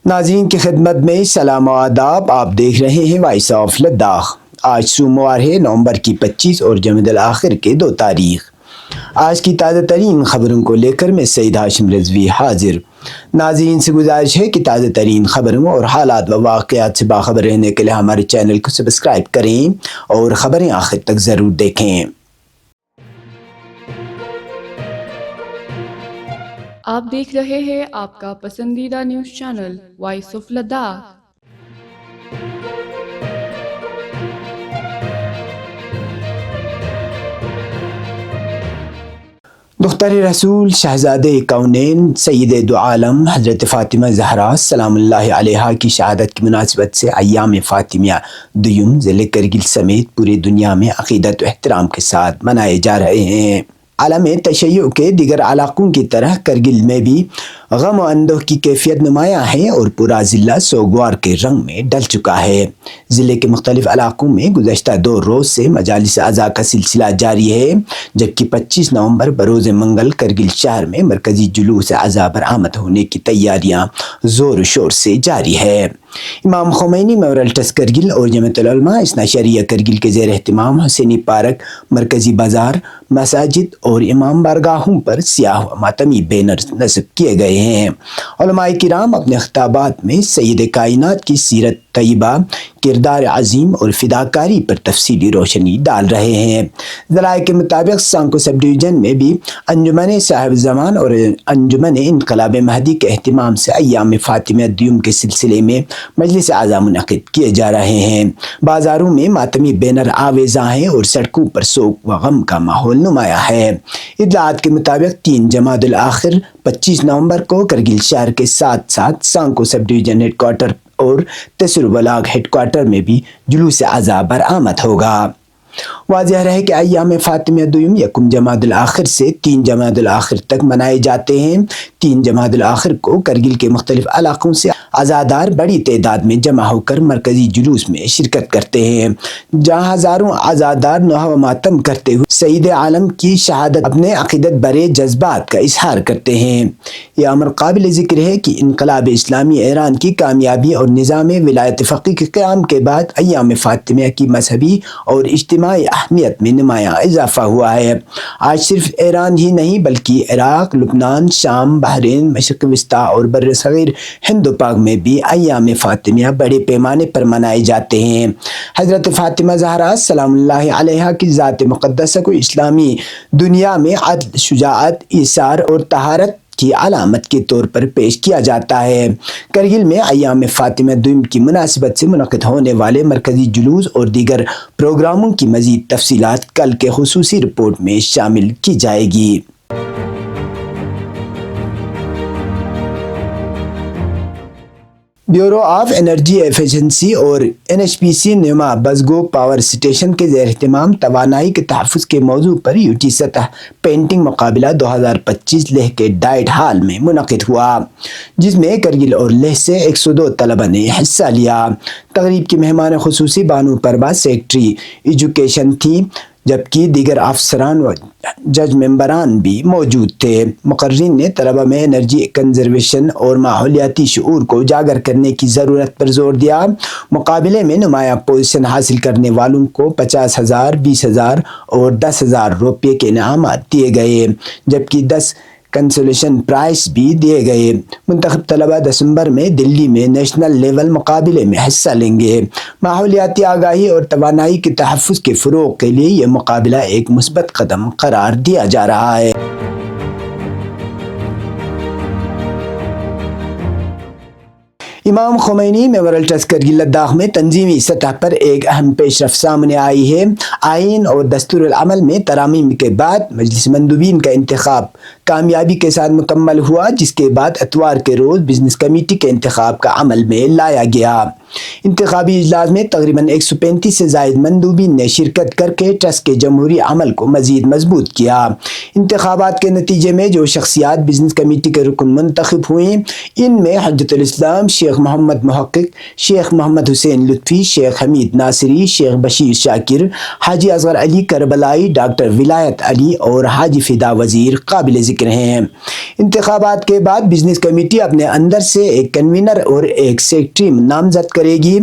ناظرین کی خدمت میں سلام و آداب. آپ دیکھ رہے ہیں وائس آف لداخ. آج سوموار ہے نومبر کی 25 اور جمادی الاخر کے 2 تاریخ. آج کی تازہ ترین خبروں کو لے کر میں سعید ہاشم رضوی حاضر. ناظرین سے گزارش ہے کہ تازہ ترین خبروں اور حالات و واقعات سے باخبر رہنے کے لیے ہمارے چینل کو سبسکرائب کریں اور خبریں آخر تک ضرور دیکھیں. آپ دیکھ رہے ہیں آپ کا پسندیدہ news channel voice of Ladakh. دختر رسول شہزادہ کونین سید دو عالم حضرت فاطمہ زہرا سلام اللہ علیہا کی شہادت کی مناسبت سے ایام فاطمیہ دوم ضلع کرگل سمیت پوری دنیا میں عقیدت و احترام کے ساتھ منائے جا رہے ہیں. عالم تشیع کے دیگر علاقوں کی طرح کرگل میں بھی غم و اندوہ کی کیفیت نمایاں ہے اور پورا ضلع سوگوار کے رنگ میں ڈل چکا ہے. ضلع کے مختلف علاقوں میں گزشتہ 2 روز سے مجالس عزا کا سلسلہ جاری ہے، جبکہ 25 نومبر بروز منگل کرگل شہر میں مرکزی جلوس عزا برآمد ہونے کی تیاریاں زور و شور سے جاری ہے. امام خمینی میموریل ٹرسٹ کرگل اور جمعیت العلماء اثنا عشریہ کرگل کے زیر اہتمام حسینی پارک، مرکزی بازار، مساجد اور امام بارگاہوں پر سیاہ و ماتمی بینر نصب کیے گئے ہیں. علماء کرام اپنے خطابات میں سید کائنات کی سیرت طیبہ، کردار عظیم اور فداکاری پر تفصیلی روشنی ڈال رہے ہیں. ذرائع کے مطابق سانکو سب ڈویژن میں بھی انجمن صاحب زمان اور انجمن انقلاب مہدی کے اہتمام سے ایام فاطمیہ دوم کے سلسلے میں مجلس اعضاء منعقد کیے جا رہے ہیں. بازاروں میں ماتمی بینر آویزاں ہیں اور سڑکوں پر سوگ و غم کا ماحول نمایاں ہے. اطلاعات کے مطابق 3 جمادی الاخر 25 نومبر کو کرگل شہر کے ساتھ ساتھ سانکو سب ڈویژن ہیڈ کوارٹر اور تسر بلاگ ہیڈ کوارٹر میں بھی جلوس عزا برآمد ہوگا. واضح رہے کہ ایام فاطمیہ دوم 1 جمادی الاخر سے 3 جمادی الاخر تک منائے جاتے ہیں. 3 جمادی الاخر کو کرگل کے مختلف علاقوں سے عزادار بڑی تعداد میں جمع ہو کر مرکزی جلوس میں شرکت کرتے ہیں، جہاں ہزاروں عزادار نوحہ و ماتم کرتے ہوئے سید عالم کی شہادت اپنے عقیدت برے جذبات کا اظہار کرتے ہیں. یہ امر قابل ذکر ہے کہ انقلاب اسلامی ایران کی کامیابی اور نظام ولایت فقیہ کے قیام کے بعد ایام فاطمیہ کی مذہبی اور اجتماعی اہمیت میں نمایاں اضافہ ہوا ہے. آج صرف ایران ہی نہیں بلکہ عراق، لبنان، شام، بحرین، مشرق وسطیٰ اور بر صغیر ہند و پاک میں بھی ایام فاطمیہ بڑے پیمانے پر منائے جاتے ہیں. حضرت فاطمہ زہرا سلام اللہ علیہا کی ذات مقدسہ کو اسلامی دنیا میں عدل، شجاعت، ایثار اور طہارت کی علامت کے طور پر پیش کیا جاتا ہے. کرگل میں ایام فاطمیہ دوم کی مناسبت سے منعقد ہونے والے مرکزی جلوس اور دیگر پروگراموں کی مزید تفصیلات کل کے خصوصی رپورٹ میں شامل کی جائے گی. بیورو آف انرجی ایفیشنسی اور NHPC نیما بزگو پاور اسٹیشن کے زیر اہتمام توانائی کے تحفظ کے موضوع پر UT سطح پینٹنگ مقابلہ 2025 لیہ کے ڈائٹ ہال میں منعقد ہوا، جس میں کرگل اور لیہ سے 102 طلبہ نے حصہ لیا. تقریب کی مہمان خصوصی بانو پربا سیکٹری ایجوکیشن تھی، جبکہ دیگر افسران و جج ممبران بھی موجود تھے. مقررین نے طلبہ میں انرجی کنزرویشن اور ماحولیاتی شعور کو اجاگر کرنے کی ضرورت پر زور دیا. مقابلے میں نمایاں پوزیشن حاصل کرنے والوں کو 50,000، 20,000 اور 10,000 روپے کے انعامات دیے گئے، جبکہ 10 کنسولیشن پرائز بھی دیے گئے. منتخب طلبہ دسمبر میں دلی میں نیشنل لیول مقابلے میں حصہ لیں گے. ماحولیاتی آگاہی اور توانائی کے تحفظ کے فروغ کے لیے یہ مقابلہ ایک مثبت قدم قرار دیا جا رہا ہے. امام Khomeini memorial trust Kargil Ladakh میں تنظیمی سطح پر ایک اہم پیش رفت سامنے آئی ہے. آئین اور دستور العمل میں ترامیم کے بعد مجلس مندوبین کا انتخاب کامیابی کے ساتھ مکمل ہوا، جس کے بعد اتوار کے روز بزنس کمیٹی کے انتخاب کا عمل میں لایا گیا. انتخابی اجلاس میں تقریباً 135 سے زائد مندوبین نے شرکت کر کے ٹرسٹ کے جمہوری عمل کو مزید مضبوط کیا. انتخابات کے نتیجے میں جو شخصیات بزنس کمیٹی کے رکن منتخب ہوئیں، ان میں حجت الاسلام شیخ محمد محقق، شیخ محمد حسین لطفی، شیخ حمید ناصری، شیخ بشیر شاکر، حاجی اصغر علی کربلائی، ڈاکٹر ولایت علی اور حاجی فدا وزیر قابل ذکر ذکر ہیں۔ انتخابات کے بعد بزنس کمیٹی اپنے اندر سے ایک کنوینر اور ایک سیکرٹری نامزد کرے گی۔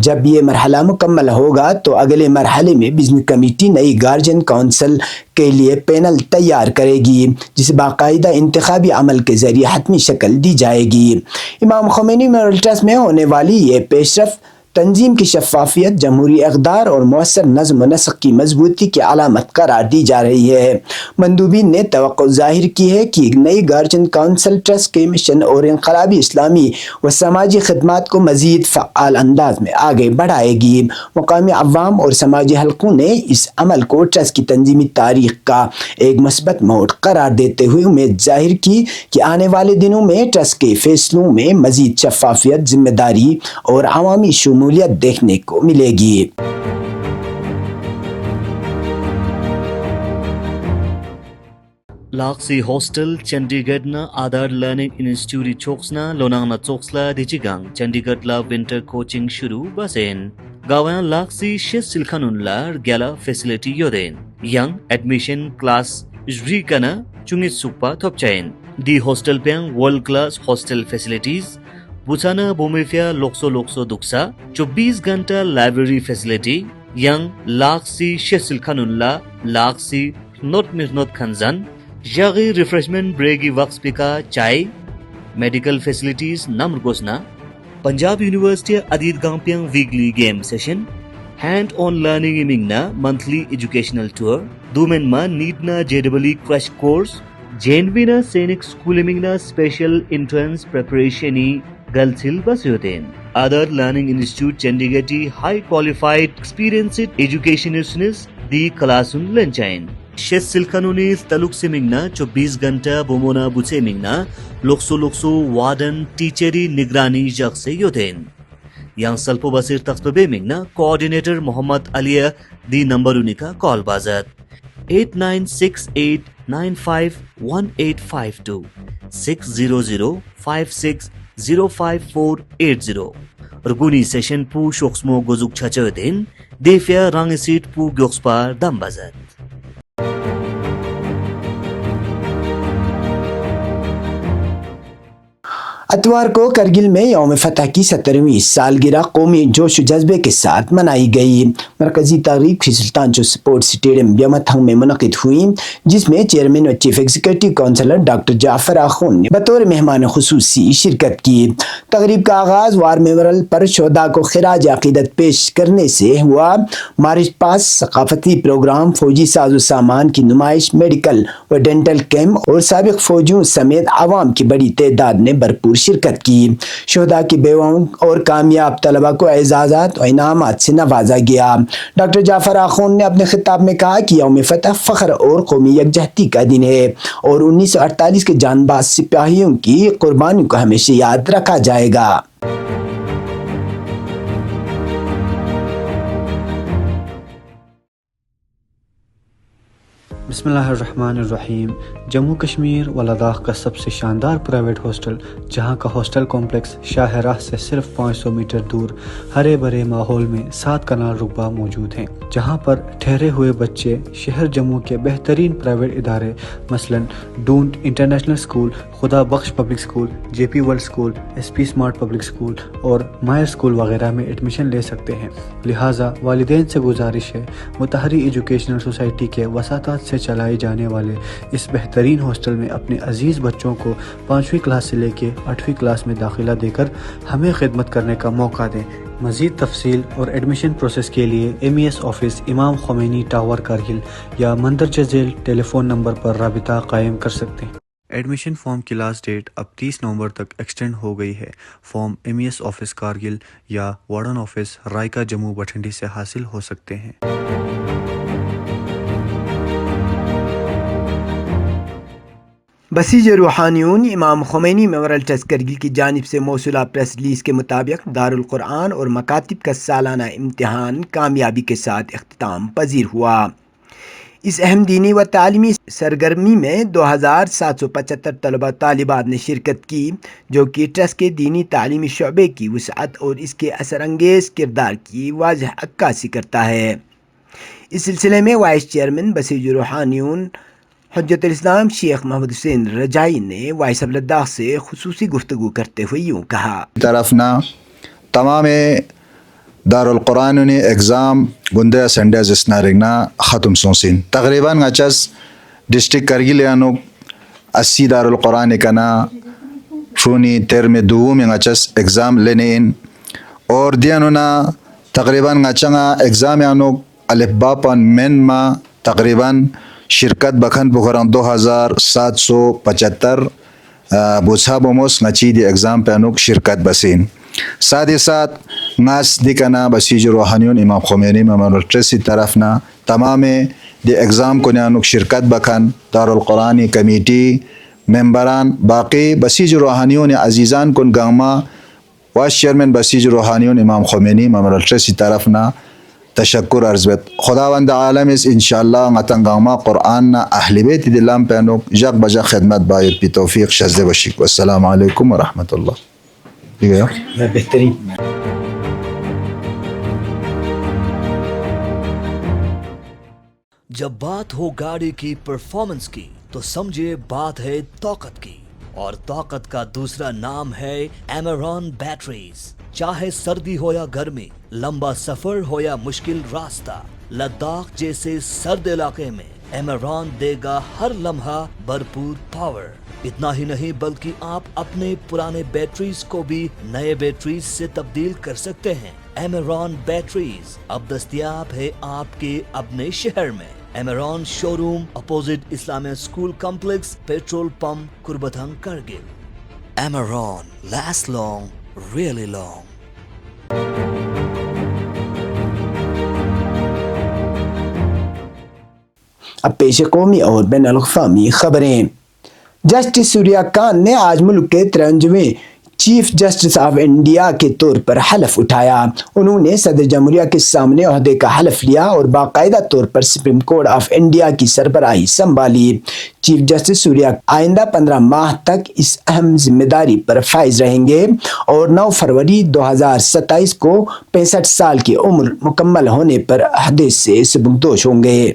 جب یہ مرحلہ مکمل ہوگا تو اگلے مرحلے میں بزنس کمیٹی نئی گارجین کونسل کے لیے پینل تیار کرے گی، جسے باقاعدہ انتخابی عمل کے ذریعے حتمی شکل دی جائے گی۔ امام خمینی میموریل ٹرسٹ میں ہونے والی یہ پیش رفت تنظیم کی شفافیت، جمہوری اقدار اور مؤثر نظم و نسق کی مضبوطی کی علامت قرار دی جا رہی ہے۔ مندوبین نے توقع ظاہر کی ہے کہ نئی گارجین کونسل ٹرسٹ کے مشن اور انقلابی اسلامی و سماجی خدمات کو مزید فعال انداز میں آگے بڑھائے گی۔ مقامی عوام اور سماجی حلقوں نے اس عمل کو ٹرسٹ کی تنظیمی تاریخ کا ایک مثبت موڑ قرار دیتے ہوئے امید ظاہر کی کہ آنے والے دنوں میں ٹرسٹ کے فیصلوں میں مزید شفافیت، ذمہ داری اور عوامی شمولیت دیکھنے کو ملے گی۔ لاکسی ہاسٹل چنڈی گڑھ نا آدھار لرننگ انسٹیٹیوٹ چوکسنا لونانا چوکسلا دیچیگانگ چنڈی گڑھ لا ونٹر کوچنگ شروع بسین گاوان لاکسی شیس سلخانون لار گیلا فیسلٹی یودین ینگ ایڈمیشن کلاس جریکنا چونگی سوپا تھوپچائن دی ہاسٹل پیان ورلڈ کلاس ہاسٹل فیسلٹیز بوچانا بومیفیا لوکسو دکسا 24 گھنٹہ لائبریری فیسلٹی ینگ لاکسی شیس سلخانون لا لاکسی نوٹ مزنوت خنزن یاغی ریفریشمنٹ بریگی وقت پکا چائے میڈیکل فیسلٹیز نمر گوسنا پنجاب یونیورسٹی ادید گامپیانگ weekly game session hand on learning امنگنا منتھلی ایجوکیشنل ٹور دومن ما نیٹنا JEE کریش کورس جینوینا Sainik school امنگنا special entrance پریپریشنی girls ہل بس ہوتین ادر لرننگ انسٹیٹیوٹ چنڈی گڑھ ہائی کوالیفائڈ ایکسپیرینسڈ ایجوکیشنسٹس دی کلاسن لنچائن شیس سلخانونیز تلوک سے منگنا 24 گھنٹہ بومونا بوچے منگنا لوکسو وارڈن ٹیچری نگرانی جگ سے یوتین یہاں سلپو بصیر تخصبے منگنا کوآرڈینیٹر محمد علی دی نمبرونی کا کال بازت 8968951852 60056054880 رگونی سیشن پو شوکسمو گوزوک چھچو دین دیفیا رانگ سیٹ پو گوکسپار دم بازت اتوار کو کرگل میں یوم فتح کی 70ویں سالگرہ قومی جوش و جذبے کے ساتھ منائی گئی۔ مرکزی تقریب سلطان سپورٹ اسٹیڈیم بیمتھنگ میں منعقد ہوئی، جس میں چیئرمین و چیف ایگزیکٹو کونسلر ڈاکٹر جعفر آخون نے بطور مہمان خصوصی شرکت کی۔ تقریب کا آغاز وار میموریل پر شہداء کو خراج عقیدت پیش کرنے سے ہوا۔ مارچ پاس ثقافتی پروگرام، فوجی ساز و سامان کی نمائش، میڈیکل و ڈینٹل کیمپ اور سابق فوجیوں سمیت عوام کی بڑی تعداد نے بھرپور شرکت کی۔ شہداء کی بیواؤں اور کامیاب طلباء کو اعزازات و انعامات سے نوازا گیا۔ ڈاکٹر جعفر آخون نے اپنے خطاب میں کہا کہ یوم فتح فخر اور قومی یکجہتی کا دن ہے اور 1948 کے جان باز سپاہیوں کی قربانیوں کو ہمیشہ یاد رکھا جائے گا۔ بسم اللہ الرحمن الرحیم۔ جموں کشمیر و لداخ کا سب سے شاندار پرائیویٹ ہاسٹل، جہاں کا ہاسٹل کمپلیکس شاہ راہ سے صرف 500 میٹر دور ہرے بھرے ماحول میں 7 کنال رقبہ موجود ہیں، جہاں پر ٹھہرے ہوئے بچے شہر جموں کے بہترین پرائیویٹ ادارے مثلاً don't international school, Khuda Bakhsh public school, JP world school, SP smart public school اور مائر اسکول وغیرہ میں ایڈمیشن لے سکتے ہیں۔ لہٰذا والدین سے گزارش ہے متحری ایجوکیشنل سوسائٹی کے وساطات سے چلائے جانے والے اس بہترین ہاسٹل میں اپنے عزیز بچوں کو 5ویں کلاس سے لے کے 8ویں کلاس میں داخلہ دے کر ہمیں خدمت کرنے کا موقع دیں۔ مزید تفصیل اور ایڈمیشن پروسیس کے لیے MES آفس امام خمینی ٹاور کارگل یا مندرجہ ذیل ٹیلی فون نمبر پر رابطہ قائم کر سکتے ہیں۔ ایڈمیشن فارم کی لاسٹ ڈیٹ اب 30 نومبر تک ایکسٹینڈ ہو گئی ہے۔ فارم MES آفس کارگل یا وارڈن آفس رائکا جموں بٹھنڈی سے حاصل ہو سکتے ہیں۔ بسیج روحانیون امام خمینی میموریل ٹرسٹ کرگل کی جانب سے موصولہ پریس ریلیز کے مطابق دارالقرآن اور مکاتب کا سالانہ امتحان کامیابی کے ساتھ اختتام پذیر ہوا۔ اس اہم دینی و تعلیمی سرگرمی میں 2775 طلبہ طالبات نے شرکت کی، جو کہ ٹرسٹ کے دینی تعلیمی شعبے کی وسعت اور اس کے اثر انگیز کردار کی واضح عکاسی کرتا ہے۔ اس سلسلے میں وائس چیئرمین بسیج روحانیون حجت الاسلام شیخ محمد حسین رجائی نے وائس آف لداخ سے خصوصی گفتگو کرتے ہوئے یوں کہا: طرف نہ تمام دارالقرآن نے ایگزام گندے سنڈیز اسنارگنا ختم سونسین تقریباً اچس ڈسٹرکٹ کرگل یانو 80 دارالقرآن کنا شونی تیر میں دوم اچس ایگزام لینے ان اور دیانونا تقریباً اچنگا ایگزام یانو الف با پان مین ما تقریباً شرکت بکھن بخوران 2775 بوسا بوموس نچی دی ایگزام پانوک شرکت بسین ساتھ ہی ساتھ ناس دیکنا بسیج روحانیون امام خمینی ممرٹریسی طرفنا تمام دی ایگزام کو نیانوک شرکت بکھن دارالقرآنی کمیٹی ممبران باقی بسیج روحانیون عزیزان کن گاما وائس چیئرمین بسیج روحانیون امام خمینی ممرٹریسی طرفنا تشکر عرضبت خداوند عالم اس انشاءاللہ غتنگاما قرآن نا اہل بیت دلام پینوک جگ بجا خدمت باید پی توفیق شزد وشک والسلام علیکم ورحمت اللہ. بہترین. جب بات ہو گاڑی کی پرفارمنس کی تو سمجھے بات ہے طاقت کی، اور طاقت کا دوسرا نام ہے ایمران بیٹریز. چاہے سردی ہو یا گرمی، لمبا سفر ہو یا مشکل راستہ، لداخ جیسے سرد علاقے میں ایمران دے گا ہر لمحہ بھرپور پاور. اتنا ہی نہیں بلکہ آپ اپنے پرانے بیٹریز کو بھی نئے بیٹریز سے تبدیل کر سکتے ہیں. ایمران بیٹریز اب دستیاب ہے آپ کے اپنے شہر میں. Imran showroom opposite Islamia school complex, petrol pump, Kurbathang, Kargil. Imran last long, really long. اب پیش قومی اور بین الاقوامی خبریں. جسٹس سوریا کان نے آج ملک کے 53ویں چیف جسٹس آف انڈیا کے طور پر حلف اٹھایا. انہوں نے صدر جمہوریہ کے سامنے عہدے کا حلف لیا اور باقاعدہ طور پر سپریم کورٹ آف انڈیا کی سربراہی سنبھالی. چیف جسٹس سوریا آئندہ 15 ماہ تک اس اہم ذمہ داری پر فائز رہیں گے اور 9 فروری 2027 کو 65 سال کی عمر مکمل ہونے پر عہدے سے سبکدوش ہوں گے.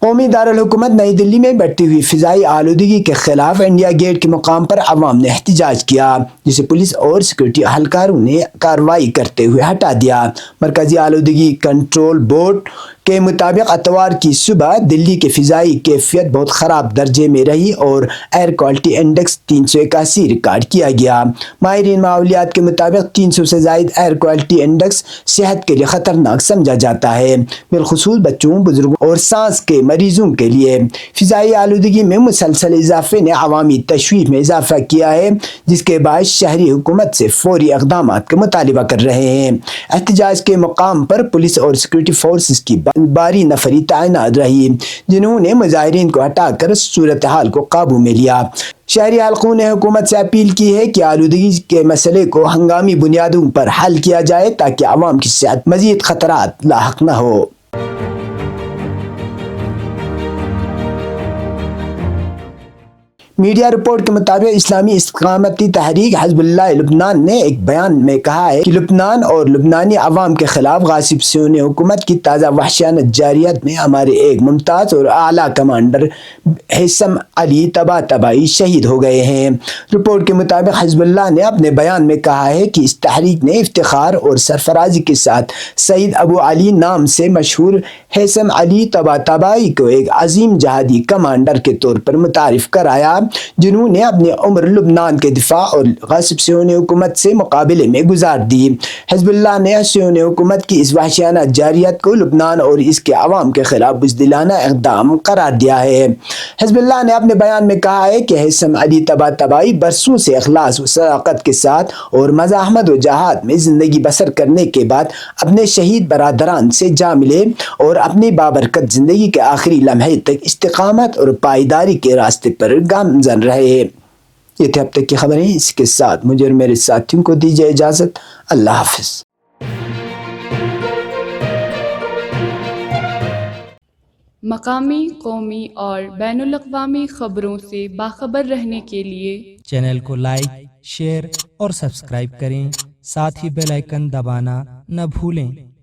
قومی دارالحکومت نئی دلی میں بڑھتی ہوئی فضائی آلودگی کے خلاف انڈیا گیٹ کے مقام پر عوام نے احتجاج کیا، جسے پولیس اور سیکورٹی اہلکاروں نے کارروائی کرتے ہوئے ہٹا دیا. مرکزی آلودگی کنٹرول بورڈ کے مطابق اتوار کی صبح دلی کی فضائی کیفیت بہت خراب درجے میں رہی اور ایئر کوالٹی انڈیکس 381 ریکارڈ کیا گیا. ماہرین ماحولیات کے مطابق 300 سے زائد ایئر کوالٹی انڈیکس صحت کے لیے خطرناک سمجھا جاتا ہے، بالخصوص بچوں، بزرگوں اور سانس کے مریضوں کے لیے. فضائی آلودگی میں مسلسل اضافے نے عوامی تشویش میں اضافہ کیا ہے، جس کے باعث شہری حکومت سے فوری اقدامات کا مطالبہ کر رہے ہیں. احتجاج کے مقام پر پولیس اور سیکورٹی فورسز کی باری نفری تعینات رہی، جنہوں نے مظاہرین کو ہٹا کر صورتحال کو قابو میں لیا. شہری حلقوں نے حکومت سے اپیل کی ہے کہ آلودگی کے مسئلے کو ہنگامی بنیادوں پر حل کیا جائے تاکہ عوام کی صحت مزید خطرات لاحق نہ ہو. میڈیا رپورٹ کے مطابق اسلامی استقامتی تحریک حزب اللہ لبنان نے ایک بیان میں کہا ہے کہ لبنان اور لبنانی عوام کے خلاف غاصب صہیونی حکومت کی تازہ وحشیانہ جارحیت میں ہمارے ایک ممتاز اور اعلیٰ کمانڈر ہیثم علی طباطبائی شہید ہو گئے ہیں. رپورٹ کے مطابق حزب اللہ نے اپنے بیان میں کہا ہے کہ اس تحریک نے افتخار اور سرفرازی کے ساتھ سید ابو علی نام سے مشہور ہیثم علی طباطبائی کو ایک عظیم جہادی کمانڈر کے طور پر متعارف کرایا، جنہوں نے اپنی عمر لبنان کے دفاع اور غاصب صہیونی حکومت سے مقابلے میں گزار دی. حزب اللہ نے صہیونی حکومت کی اس وحشیانہ جارحیت کو لبنان اور اس کے عوام کے خلاف بزدلانہ اقدام قرار دیا ہے. حزب اللہ نے اپنے بیان میں کہا ہے کہ ہیثم علی طباطبائی برسوں سے اخلاص و صداقت کے ساتھ اور مزاحمت و جہاد میں زندگی بسر کرنے کے بعد اپنے شہید برادران سے جا ملے اور اپنی بابرکت زندگی کے آخری لمحے تک استقامت اور پائیداری کے راستے پر گامزن رہے. یہ تھے اب تک کی خبریں. اس کے ساتھ مجھے اور میرے ساتھیوں کو دیجیے اجازت. اللہ حافظ. مقامی، قومی اور بین الاقوامی خبروں سے باخبر رہنے کے لیے چینل کو لائک، شیئر اور سبسکرائب کریں، ساتھ ہی بیل آئیکن دبانا نہ بھولیں.